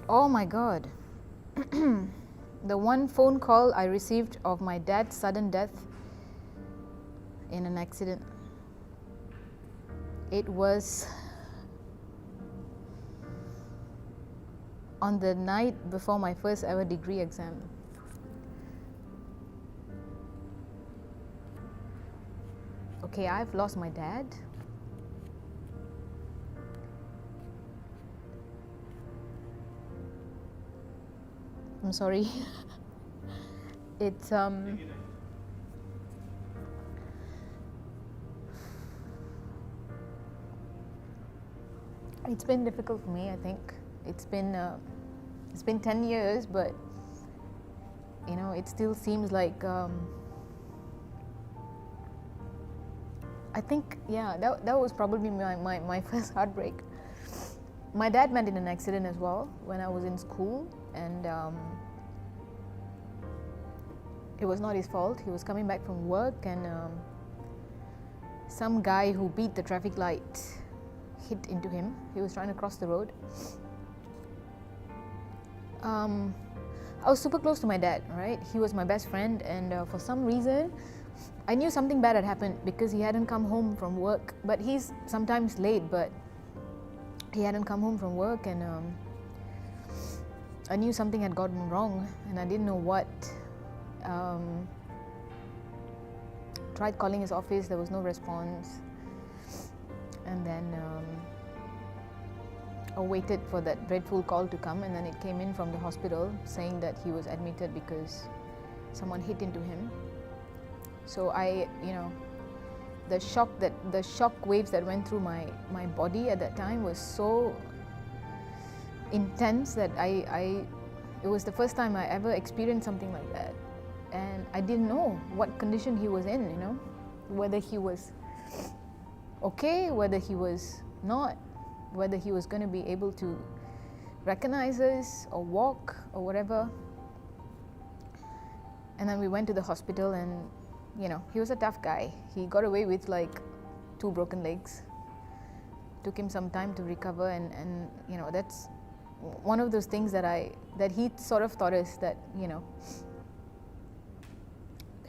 Oh my God. The one phone call I received of my dad's sudden death in an accident. It was on the night before my first ever degree exam. Okay, I've lost my dad. I'm sorry. It's it's been difficult for me. I think it's been 10 years, but it still seems like I think that was probably my first heartbreak. My dad met in an accident as well when I was in school, and it was not his fault. He was coming back from work, and some guy who beat the traffic light hit into him. He was trying to cross the road. I was super close to my dad, right? He was my best friend, and for some reason I knew something bad had happened because he hadn't come home from work. But he's sometimes late, but he hadn't come home from work, and I knew something had gotten wrong, and I didn't know what. Tried calling his office, there was no response, and then I waited for that dreadful call to come, and then it came in from the hospital saying that he was admitted because someone hit into him. So the shock waves that went through my body at that time was so intense that it was the first time I ever experienced something like that. And I didn't know what condition he was in, whether he was okay, whether he was not, whether he was going to be able to recognize us or walk or whatever. And then we went to the hospital, and he was a tough guy. He got away with like 2 broken legs. Took him some time to recover, and that's one of those things that he sort of taught us, that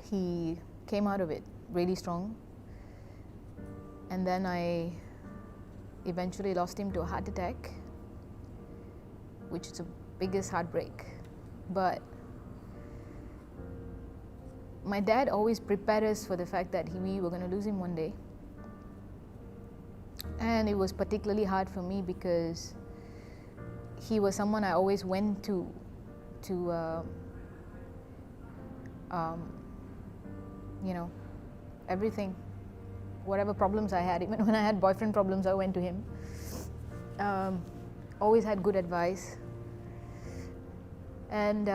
he came out of it really strong. And then I eventually lost him to a heart attack, which is the biggest heartbreak. But my dad always prepared us for the fact that we were going to lose him one day. And it was particularly hard for me because he was someone I always went to everything, whatever problems I had. Even when I had boyfriend problems, I went to him. Always had good advice. And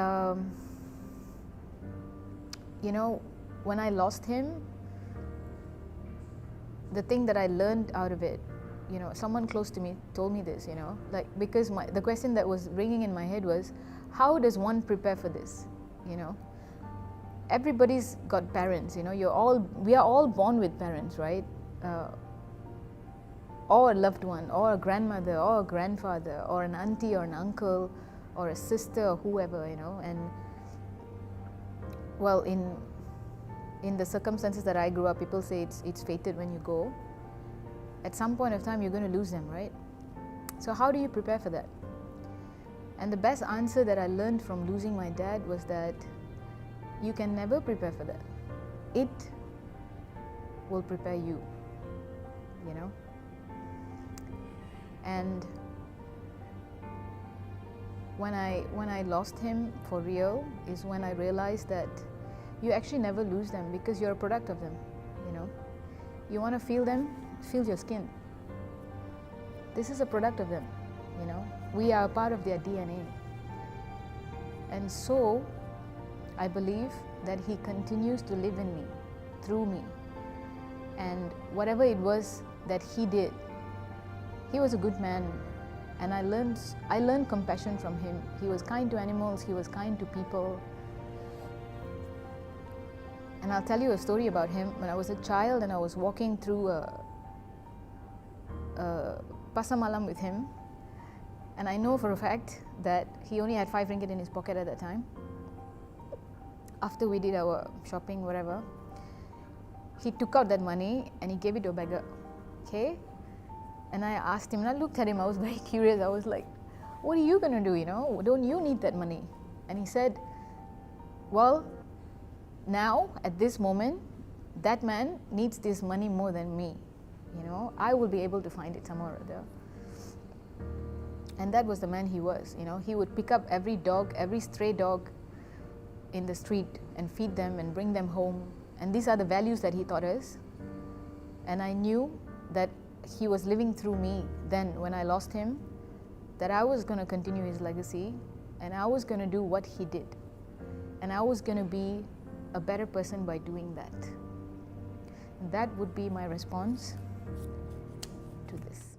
when I lost him, the thing that I learned out of it, someone close to me told me this, because the question that was ringing in my head was, how does one prepare for this? Everybody's got parents, we are all born with parents, right? Or a loved one, or a grandmother, or a grandfather, or an auntie, or an uncle, or a sister, or whoever, and well, in the circumstances that I grew up, people say it's fated when you go. At some point of time, you're going to lose them, right? So how do you prepare for that? And the best answer that I learned from losing my dad was that you can never prepare for that. It will prepare you, And when I lost him for real is when I realized that you actually never lose them because you're a product of them, You want to feel them? Feel your skin. This is a product of them, We are a part of their DNA. And so I believe that he continues to live in me, through me. And whatever it was that he did, he was a good man. And I learned compassion from him. He was kind to animals, he was kind to people. And I'll tell you a story about him. When I was a child and I was walking through Pasar Malam with him, And I know for a fact that he only had 5 ringgit in his pocket at that time. After we did our shopping, whatever, he took out that money and he gave it to a beggar. Okay? And I asked him, and I looked at him, I was very curious. I was like, what are you going to do, you know? Don't you need that money? And he said, well, now, at this moment, that man needs this money more than me. You know, I will be able to find it somewhere or other. And that was the man he was, you know. He would pick up every dog, every stray dog in the street and feed them and bring them home. And these are the values that he taught us. And I knew that he was living through me then when I lost him, that I was going to continue his legacy and I was going to do what he did. And I was going to be a better person by doing that. And that would be my response to this.